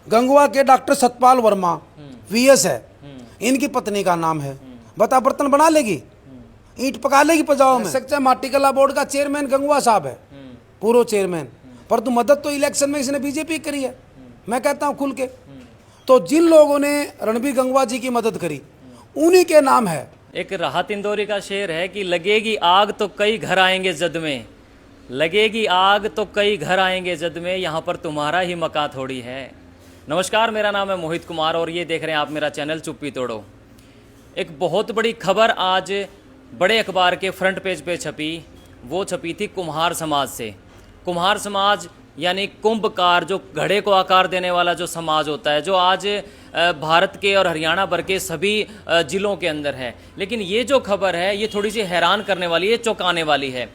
गंगवा के doctor Satpal Verma VS है, इनकी पत्नी का नाम है। बता बर्तन बना लेगी, ईंट पका लेगी पंजाब में। सच्चा माटी कला बोर्ड का चेयरमैन गंगवा साहब है, पूर्व चेयरमैन। पर तू मदद तो इलेक्शन में इसने बीजेपी करी है, मैं कहता हूँ खुल के। तो जिन लोगों ने रणबीर गंगवा जी की मदद करी उन्हीं के नाम है। एक राहत इंदौरी का शेर है कि लगेगी आग तो कई घर आएंगे जद में, लगेगी आग तो कई घर आएंगे जद में, यहाँ पर तुम्हारा ही मकान थोड़ी है। नमस्कार, मेरा नाम है मोहित कुमार और ये देख रहे हैं आप मेरा चैनल चुप्पी तोड़ो। एक बहुत बड़ी खबर आज बड़े अखबार के फ्रंट पेज पे छपी, वो छपी थी कुम्हार समाज से। कुम्हार समाज यानी कुंभकार, जो घड़े को आकार देने वाला जो समाज होता है, जो आज भारत के और हरियाणा भर के सभी जिलों के अंदर है। लेकिन ये जो खबर है ये थोड़ी सी हैरान करने वाली है, चौंकाने वाली है।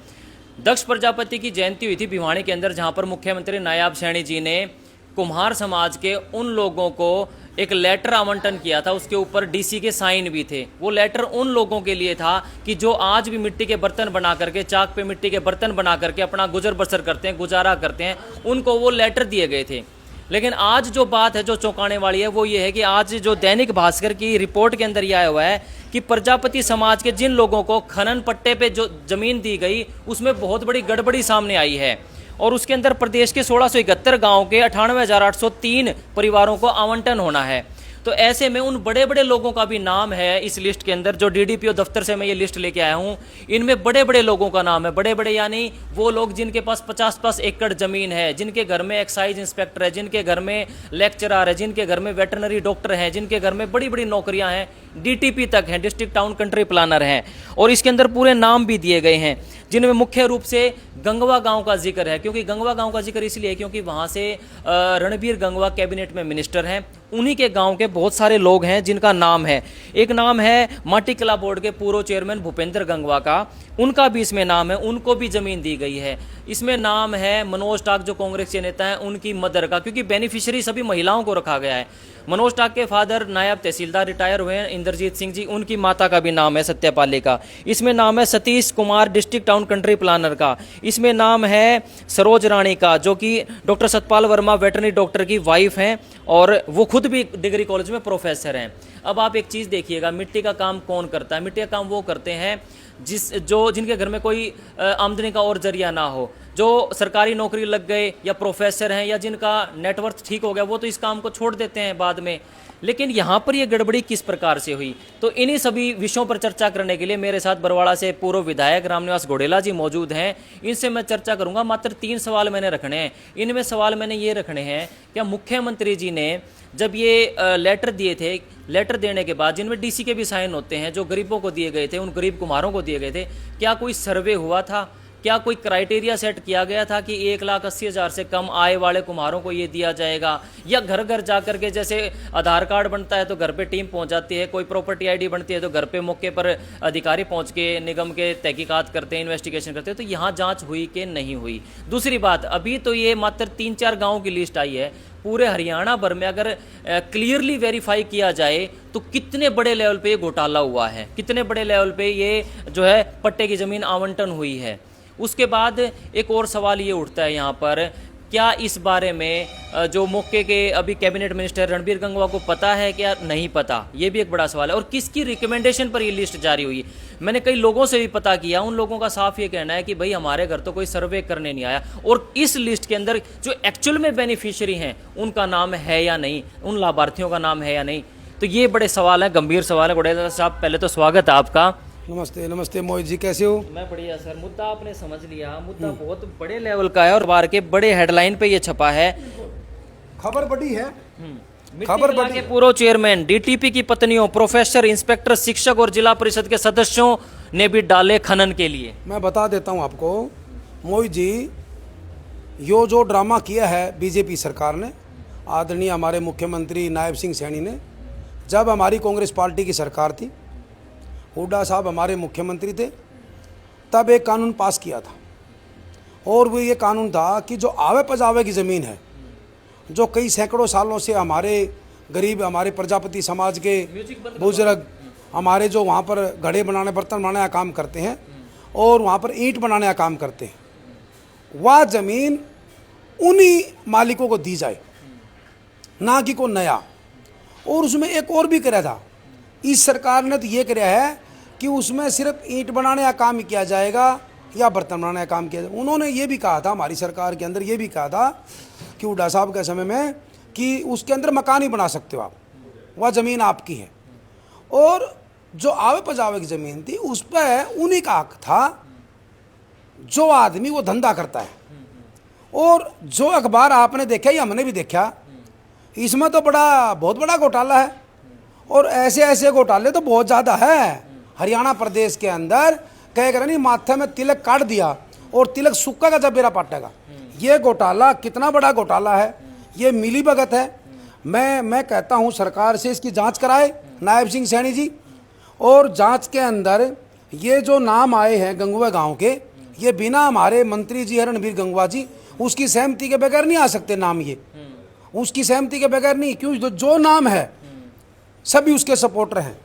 दक्ष प्रजापति की जयंती हुई थी भिवानी के अंदर, जहाँ पर मुख्यमंत्री नायाब सैनी जी ने कुम्हार समाज के उन लोगों को एक लेटर आवंटन किया था, उसके ऊपर डीसी के साइन भी थे। वो लेटर उन लोगों के लिए था कि जो आज भी मिट्टी के बर्तन बना करके, चाक पे मिट्टी के बर्तन बना करके अपना गुजर बसर करते हैं, गुजारा करते हैं, उनको वो लेटर दिए गए थे। लेकिन आज जो बात है जो चौंकाने वाली है वो ये है कि आज जो दैनिक भास्कर की रिपोर्ट के अंदर ये आया हुआ है कि प्रजापति समाज के जिन लोगों को खनन पट्टे पे जो जमीन दी गई उसमें बहुत बड़ी गड़बड़ी सामने आई है और उसके अंदर प्रदेश के 1671 गांव के 98,803 परिवारों को आवंटन होना है। तो ऐसे में उन बड़े बड़े लोगों का भी नाम है इस लिस्ट के अंदर। जो डीडीपीओ दफ्तर से मैं ये लिस्ट लेके आया हूँ, इनमें बड़े बड़े लोगों का नाम है। बड़े बड़े यानी वो लोग जिनके पास 50-50 एकड़ जमीन है, जिनके घर में एक्साइज इंस्पेक्टर है, जिनके घर में लेक्चरर है, जिनके घर में वेटरनरी डॉक्टर हैं, जिनके घर में बड़ी बड़ी नौकरियां हैं, डीटीपी तक हैं, डिस्ट्रिक्ट टाउन कंट्री प्लानर हैं। और इसके अंदर पूरे नाम भी दिए गए हैं, जिनमें मुख्य रूप से गंगवा गांव का जिक्र है। क्योंकि गंगवा गांव का जिक्र इसलिए क्योंकि वहां से रणबीर गंगवा कैबिनेट में मिनिस्टर हैं। उन्हीं के गांव के बहुत सारे लोग हैं जिनका नाम है। एक नाम है माटी कला बोर्ड के पूर्व चेयरमैन भूपेंद्र गंगवा का, उनका भी इसमें नाम है, उनको भी जमीन दी गई है। इसमें नाम है मनोज टाक जो कांग्रेस के नेता हैं, उनकी मदर का, क्योंकि बेनिफिशियरी सभी महिलाओं को रखा गया है। मनोज टाक के फादर नायब तहसीलदार रिटायर हुए हैं इंद्रजीत सिंह जी, उनकी माता का भी नाम है सत्यपाली का। इसमें नाम है Satish Kumar district town country planner का। इसमें नाम है सरोज रानी का, जो कि doctor Satpal Verma veterinary doctor की वाइफ हैं और वो खुद भी डिग्री कॉलेज में प्रोफेसर हैं। अब आप एक चीज़ देखिएगा, मिट्टी का काम कौन करता है? मिट्टी का काम वो करते हैं जिनके घर में कोई आमदनी का और जरिया ना हो, जो सरकारी नौकरी लग गए या प्रोफेसर हैं या जिनका नेटवर्थ ठीक हो गया, वो तो इस काम को छोड़ देते हैं बाद में। लेकिन यहाँ पर ये गड़बड़ी किस प्रकार से हुई, तो इन्हीं सभी विषयों पर चर्चा करने के लिए मेरे साथ बरवाड़ा से पूर्व विधायक रामनिवास घोडेला जी मौजूद हैं। इनसे मैं चर्चा करूँगा। मात्र 3 सवाल मैंने रखने हैं। इनमें सवाल मैंने ये रखने हैं, क्या मुख्यमंत्री जी ने जब ये लेटर दिए थे, लेटर देने के बाद जिनमें डीसी के भी साइन होते हैं, जो गरीबों को दिए गए थे, उन गरीब कुम्हारों को दिए गए थे, क्या कोई सर्वे हुआ था? क्या कोई क्राइटेरिया सेट किया गया था कि 1,80,000 से कम आय वाले कुम्हारों को ये दिया जाएगा? या घर घर जाकर के, जैसे आधार कार्ड बनता है तो घर पे टीम पहुंच जाती है, कोई प्रॉपर्टी आईडी बनती है तो घर पे मौके पर अधिकारी पहुंच के निगम के तहकीकात करते हैं, इन्वेस्टिगेशन करते हैं, तो यहाँ जांच हुई कि नहीं हुई? दूसरी बात, अभी तो ये मात्र 3-4 गाँव की लिस्ट आई है। पूरे हरियाणा भर में अगर क्लियरली वेरीफाई किया जाए तो कितने बड़े लेवल पे ये घोटाला हुआ है, कितने बड़े लेवल पे ये जो है पट्टे की ज़मीन आवंटन हुई है। उसके बाद एक और सवाल ये उठता है यहाँ पर, क्या इस बारे में जो मौके के अभी कैबिनेट मिनिस्टर रणबीर गंगवा को पता है क्या नहीं पता? ये भी एक बड़ा सवाल है। और किसकी रिकमेंडेशन पर ये लिस्ट जारी हुई? मैंने कई लोगों से भी पता किया, उन लोगों का साफ ये कहना है कि भाई हमारे घर तो कोई सर्वे करने नहीं आया, और इस लिस्ट के अंदर जो एक्चुअल में बेनिफिशियरी हैं उनका नाम है या नहीं, उन लाभार्थियों का नाम है या नहीं। तो ये बड़े सवाल हैं, गंभीर सवाल है। घोडेला साहब, पहले तो स्वागत है आपका। नमस्ते। नमस्ते मोहित जी, कैसे हो? मैं बढ़िया सर। मुद्दा आपने समझ लिया, मुद्दा बहुत बड़े लेवल का है और बार के बड़े हेडलाइन पे ये छपा है। खबर बड़ी है। खबर बड़ी के पूर्व चेयरमैन, डीटीपी की पत्नियों, प्रोफेसर, इंस्पेक्टर, शिक्षक और जिला परिषद के सदस्यों ने भी डाले खनन के लिए। मैं बता देता हूँ आपको मोहित जी, यो जो ड्रामा किया है बीजेपी सरकार ने, आदरणीय हमारे मुख्यमंत्री नायब सिंह सैनी ने, जब हमारी कांग्रेस पार्टी की सरकार थी, हुड्डा साहब हमारे मुख्यमंत्री थे, तब एक कानून पास किया था। और वो ये कानून था कि जो आवे पजावे की ज़मीन है, जो कई सैकड़ों सालों से हमारे गरीब, हमारे प्रजापति समाज के बुजुर्ग हमारे जो वहाँ पर घड़े बनाने, बर्तन बनाने का काम करते हैं और वहाँ पर ईंट बनाने का काम करते हैं, वह ज़मीन उन्हीं मालिकों को दी जाए। ना कि कोई नया। और उसमें एक और भी करा था, इस सरकार ने तो ये कराया है कि उसमें सिर्फ ईंट बनाने का काम ही किया जाएगा या बर्तन बनाने का काम किया जाएगा। उन्होंने ये भी कहा था, हमारी सरकार के अंदर ये भी कहा था कि हुड्डा साहब के समय में कि उसके अंदर मकान ही बना सकते हो आप, वह ज़मीन आपकी है। और जो आवे पजावे की ज़मीन थी उस पर उन्हीं का हक था, जो आदमी वो धंधा करता है। और जो अखबार आपने देखा या हमने भी देखा, इसमें तो बहुत बड़ा घोटाला है। और ऐसे ऐसे घोटाले तो बहुत ज़्यादा है। हरियाणा प्रदेश के अंदर कह कर नहीं, माथे में तिलक काट दिया और तिलक सूखा का जब बेरा पाटेगा। ये घोटाला कितना बड़ा घोटाला है, ये मिली भगत है। मैं कहता हूँ सरकार से इसकी जांच कराए नायब सिंह सैनी जी। और जांच के अंदर ये जो नाम आए हैं गंगवा गांव के, ये बिना हमारे मंत्री जी रणबीर गंगवा जी उसकी सहमति के बगैर नहीं आ सकते नाम। ये उसकी सहमति के बगैर नहीं, क्यों जो नाम है सभी उसके सपोर्टर हैं।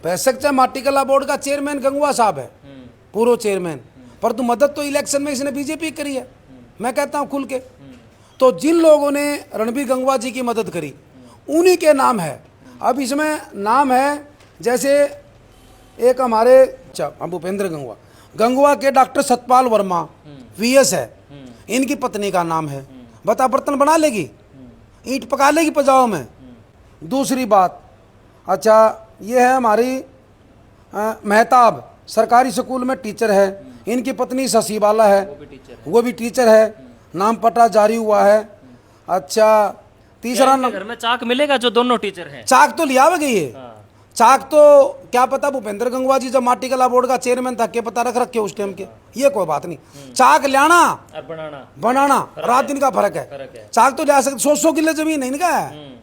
बेशक चाहे माटी कला बोर्ड का चेयरमैन गंगवा साहब है, पूर्व चेयरमैन, पर तो मदद तो इलेक्शन में इसने बीजेपी करी है। मैं कहता हूँ खुल के, तो जिन लोगों ने रणबीर गंगवा जी की मदद करी उन्हीं के नाम है। अब इसमें नाम है जैसे एक हमारे भूपेंद्र गंगवा के डॉक्टर सतपाल वर्मा वीएस है, इनकी पत्नी का नाम है। बता बर्तन बना लेगी, ईंट पका लेगी पजाओ में। दूसरी बात, अच्छा ये है हमारी मेहताब, सरकारी स्कूल में टीचर है, इनकी पत्नी शशि बाला है, वो भी टीचर है, नाम पता जारी हुआ है। अच्छा तीसरा घर में चाक मिलेगा जो दोनों टीचर हैं? चाक तो लिया हुआ गई है। चाक तो क्या पता भूपेंद्र गंगवा जी जब माटी कला बोर्ड का चेयरमैन था, के पता रख रखे उस टाइम के, ये कोई बात नहीं। चाक लाना और बनाना रात दिन का फर्क है। चाक तो ले सकते, 100 किलो जमीन है इनका है।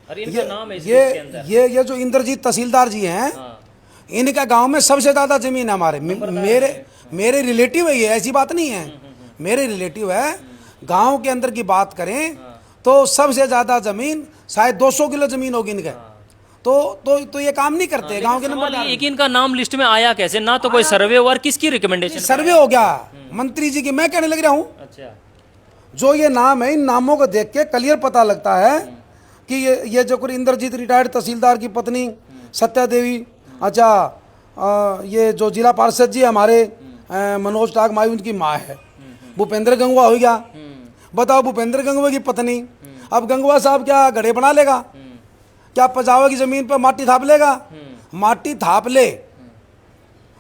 और इनका नाम है ये जो इंद्रजीत तहसीलदार जी हैं, इनका गांव में सबसे ज्यादा जमीन है हमारे। मेरे रिलेटिव है ये, ऐसी बात नहीं है, मेरे रिलेटिव है। गांव के अंदर की बात करें तो सबसे ज्यादा जमीन शायद 200 किलो जमीन होगी इनका। तो ये काम नहीं करते गांव के नंबर। एक इनका नाम लिस्ट में आया कैसे? ना तो कोई सर्वे हुआ, किसकी रिकमेंडेशन? सर्वे हो गया मंत्री जी की। मैं कहने लग रहा हूँ, अच्छा, जो ये नाम है, इन नामों को देख के क्लियर पता लगता है कि ये जो इंद्रजीत रिटायर्ड तहसीलदार की पत्नी सत्या देवी, अच्छा ये जो जिला पार्षद जी हमारे मनोज टाग माई, उनकी माँ है। भूपेंद्र गंगवा हो गया। बताओ भूपेंद्र गंगवा की पत्नी। अब गंगवा साहब क्या घड़े बना लेगा? क्या पजावा की जमीन पर माटी थाप लेगा? माटी थाप ले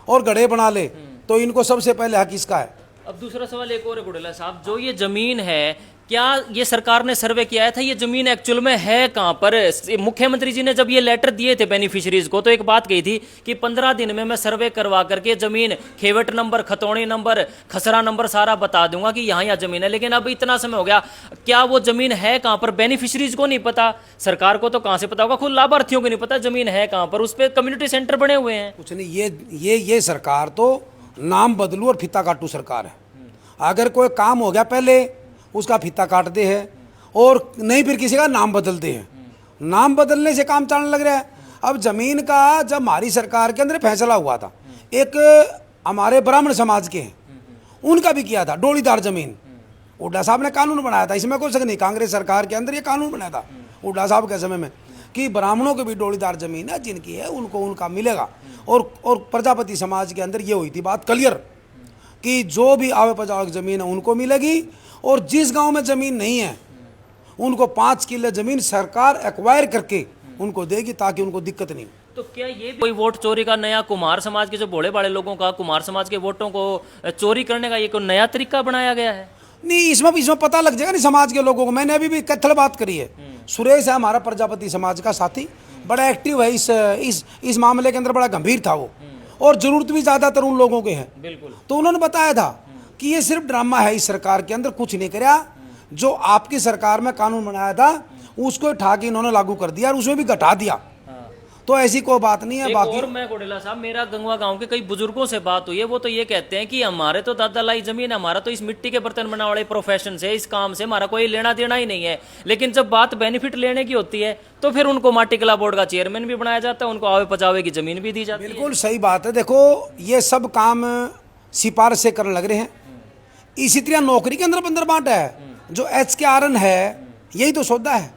और घड़े बना ले तो इनको सबसे पहले हक इसका है। अब दूसरा सवाल एक और है गुडेला साहब, जो ये जमीन है, क्या ये सरकार ने सर्वे किया था ये जमीन एक्चुअल में है कहाँ पर? मुख्यमंत्री जी ने जब ये लेटर दिए थे बेनिफिशरीज को, तो एक बात कही थी कि 15 दिन में मैं सर्वे करवा करके जमीन खेवट नंबर, खतौनी नंबर, खसरा नंबर सारा बता दूंगा कि यहाँ यहाँ जमीन है। लेकिन अब इतना समय हो गया, क्या वो जमीन है कहाँ पर? बेनिफिशरीज को नहीं पता, सरकार को तो कहाँ से पता होगा, खुद लाभार्थियों को नहीं पता जमीन है कहाँ पर। उस पर कम्युनिटी सेंटर बने हुए हैं। कुछ नहीं, ये सरकार तो नाम बदलू और फीता काटू सरकार है। अगर कोई काम हो गया पहले उसका फीता काटते हैं और नहीं फिर किसी का नाम बदलते हैं। नाम बदलने से काम चलने लग रहा है। अब जमीन का जब हमारी सरकार के अंदर फैसला हुआ था, एक हमारे ब्राह्मण समाज के हैं, उनका भी किया था डोलीदार जमीन। हुड्डा साहब ने कानून बनाया था, इसमें कोई शक नहीं, कांग्रेस सरकार के अंदर ये कानून बनाया था हुड्डा साहब के समय में कि ब्राह्मणों की भी डोलीदार जमीन है, जिनकी है उनको उनका मिलेगा। और प्रजापति समाज के अंदर ये हुई थी बात क्लियर कि जो भी आवे पजावे की जमीन है उनको मिलेगी, और जिस गांव में जमीन नहीं है उनको 5 किले जमीन सरकार एक्वायर करके उनको देगी ताकि उनको दिक्कत नहीं। तो क्या ये कोई वोट चोरी का नया, कुमार समाज के जो भोले भाले लोगों का, कुमार समाज के वोटों को चोरी करने का ये कोई नया तरीका बनाया गया है? नहीं, इसमें पता लग जाएगा नहीं समाज के लोगों को। मैंने अभी भी कत्थल बात करी है। सुरेश है हमारा प्रजापति समाज का साथी, बड़ा एक्टिव है इस मामले के अंदर, बड़ा गंभीर था वो, और जरूरत भी ज्यादातर उन लोगों के हैं। बिल्कुल। तो उन्होंने बताया था कि ये सिर्फ ड्रामा है, इस सरकार के अंदर कुछ नहीं कराया। जो आपकी सरकार में कानून बनाया था उसको उठा के इन्होंने लागू कर दिया और उसमें भी घटा दिया। तो ऐसी कोई बात नहीं है। बाकी और मैं गोडेला साहब, मेरा गंगवा गांव के कई बुजुर्गों से बात हुई है, वो तो ये कहते हैं कि हमारे तो दादा लाई जमीन है, हमारा तो इस मिट्टी के बर्तन बनाने वाले प्रोफेशन से, इस काम से हमारा कोई लेना देना ही नहीं है। लेकिन जब बात बेनिफिट लेने की होती है तो फिर उनको माटी कला बोर्ड का चेयरमैन भी बनाया जाता है, उनको आवे पचावे की जमीन भी दी जाती है। बिल्कुल सही बात है। देखो ये सब काम सिफारिश से करने लग रहे हैं। इसी तरह नौकरी के अंदर बंदर बांटा है, जो HKRN है, यही तो सौदा है।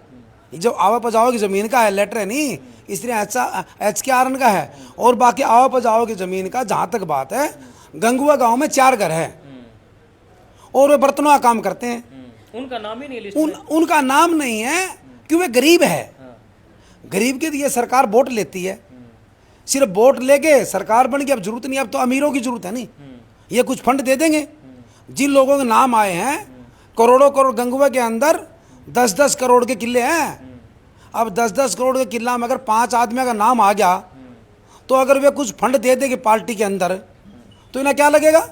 जो आवा पजाओ की ज़मीन का है लेटर है नहीं, इसलिए HKRN का है। और बाकी आवा पजाओ की ज़मीन का जहाँ तक बात है, गंगुआ गांव में 4 घर है और वे बर्तनों का काम करते हैं। उनका नाम ही नहीं लिस्ट में। उनका नाम नहीं है क्योंकि वे गरीब है। गरीब के लिए सरकार वोट लेती है, सिर्फ वोट लेके सरकार बन गई, अब जरूरत नहीं, अब तो अमीरों की जरूरत है नहीं। ये कुछ फंड दे देंगे। जिन लोगों के नाम आए हैं, करोड़ों करोड़ गंगुआ के अंदर 10-10 करोड़ के किले हैं। अब 10-10 करोड़ के किला में अगर 5 आदमी का नाम आ गया, तो अगर वे कुछ फंड दे देंगे पार्टी के अंदर, तो इन्हें क्या लगेगा?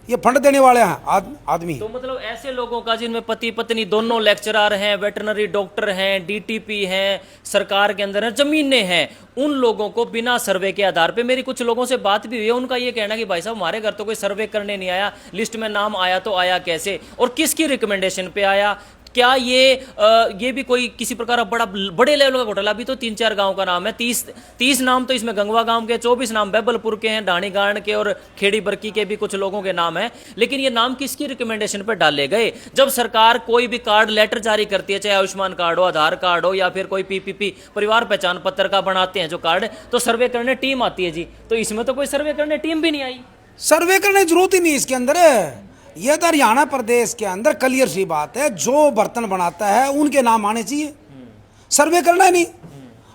ये फंड देने वाले हैं आदमी। तो मतलब ऐसे लोगों का जिनमें पति पत्नी दोनों लेक्चरर हैं, वेटरनरी डॉक्टर हैं, DTP हैं, सरकार के अंदर हैं, जमीनें हैं, उन लोगों को बिना सर्वे के आधार पे, मेरी कुछ लोगों से बात भी हुई है, उनका ये कहना कि भाई साहब हमारे घर तो कोई सर्वे करने नहीं आया, लिस्ट में नाम आया तो आया कैसे और किसकी रिकमेंडेशन पे आया? क्या ये भी कोई किसी प्रकार का बड़े लेवल का घोटाला? अभी तो 3-4 गांव का नाम है, 30 नाम तो इसमें गंगवा गांव के, 24 नाम बैबलपुर के हैं, ढाणीगाण के और खेड़ी बरकी के भी कुछ लोगों के नाम हैं। लेकिन ये नाम किसकी रिकमेंडेशन पर डाले गए? जब सरकार कोई भी कार्ड लेटर जारी करती है, चाहे आयुष्मान कार्ड हो, आधार कार्ड हो या फिर कोई PPP परिवार पहचान पत्र का बनाते हैं जो कार्ड, तो सर्वे करने टीम आती है जी। तो इसमें तो कोई सर्वे करने टीम भी नहीं आई। सर्वे करने की जरूरत ही नहीं इसके अंदर है। ये तो हरियाणा प्रदेश के अंदर क्लियर सी बात है, जो बर्तन बनाता है उनके नाम आने चाहिए, सर्वे करना ही नहीं।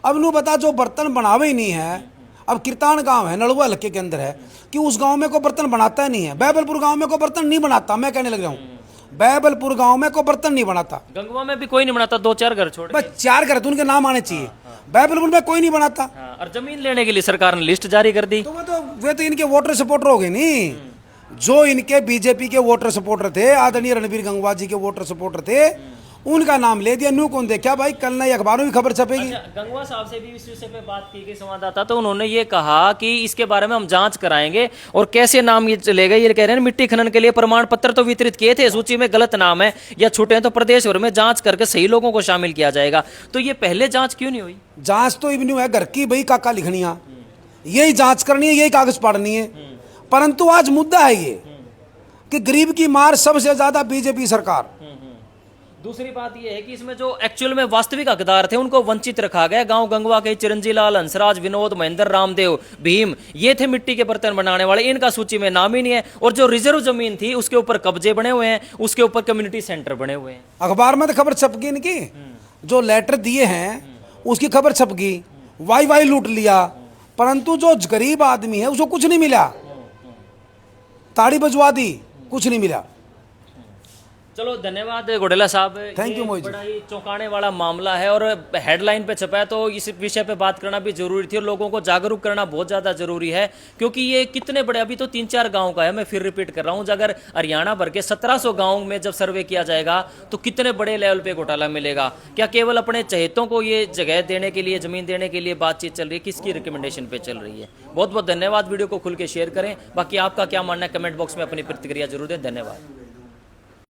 अब नू बता, जो बर्तन बनावे ही नहीं है, अब किरतान गांव है नलुआ हल्के के अंदर है कि उस गांव में कोई बर्तन बनाता ही नहीं है। बैबलपुर गांव में कोई बर्तन नहीं बनाता, मैं कहने लग जाऊं बैबलपुर गांव में कोई बर्तन नहीं बनाता। गंगवा में भी कोई नहीं बनाता, 2-4 घर छोड़, बस 4 घर तो उनके नाम आने चाहिए। बैबलपुर में कोई नहीं बनाता। और जमीन लेने के लिए सरकार ने लिस्ट जारी कर दी। तो वे तो इनके वोटर सपोर्टर हो गए नहीं, जो इनके बीजेपी के वोटर सपोर्टर थे, आदरणीय रणबीर गंगवा जी के वोटर सपोर्टर थे, उनका नाम ले दिया। नू कौन देखा भाई, कल नई अखबारों में खबर छपेगी। अच्छा, गंगवा साहब से भी इस विषय पे बात की गई संवाददाता, तो उन्होंने ये कहा कि इसके बारे में हम जांच कराएंगे और कैसे नाम ये चलेगा। ये कह रहे हैं मिट्टी खनन के लिए प्रमाण पत्र तो वितरित किए थे, सूची में गलत नाम है या छूटे हैं तो प्रदेश भर में जांच करके सही लोगों को शामिल किया जाएगा। तो ये पहले जांच क्यों नहीं हुई? जांच तो इवन्यू है घर की भाई, काका लिखनिया, यही जांच करनी है, यही कागज पढ़नी है। परंतु आज मुद्दा है ये कि गरीब की मार सबसे ज्यादा बीजेपी सरकार। दूसरी बात यह है कि इसमें जो एक्चुअल में वास्तविक हकदार थे उनको वंचित रखा गया। गांव गंगवा के चिरंजी लाल, हंसराज, विनोद, महेंद्र, रामदेव, भीम, ये थे मिट्टी के बर्तन बनाने वाले, इनका सूची में नाम ही नहीं है। और जो रिजर्व जमीन थी उसके ऊपर कब्जे बने हुए हैं, उसके ऊपर कम्युनिटी सेंटर बने हुए हैं। अखबार में तो खबर छप गई इनकी, जो लेटर दिए हैं उसकी खबर छप गई, वाई लूट लिया। परंतु जो गरीब आदमी है उसको कुछ नहीं मिला, ताड़ी बजवा दी, कुछ नहीं मिला। चलो धन्यवाद घोडेला साहब। Thank you Mohit ji. बड़ा ही चौंकाने वाला मामला है और हेडलाइन पे छपा है, तो इस विषय पे बात करना भी जरूरी थी और लोगों को जागरूक करना बहुत ज़्यादा जरूरी है, क्योंकि ये कितने बड़े, अभी तो 3-4 गांव का है, मैं फिर रिपीट कर रहा हूँ, अगर हरियाणा भर के 1700 गाँव में जब सर्वे किया जाएगा तो कितने बड़े लेवल पे घोटाला मिलेगा। क्या केवल अपने चहेतों को ये जगह देने के लिए, जमीन देने के लिए बातचीत चल रही है, किसकी रिकमेंडेशन पे चल रही है? बहुत बहुत धन्यवाद। वीडियो को खुल के शेयर करें। बाकी आपका क्या मानना है कमेंट बॉक्स में अपनी प्रतिक्रिया जरूर दें। धन्यवाद।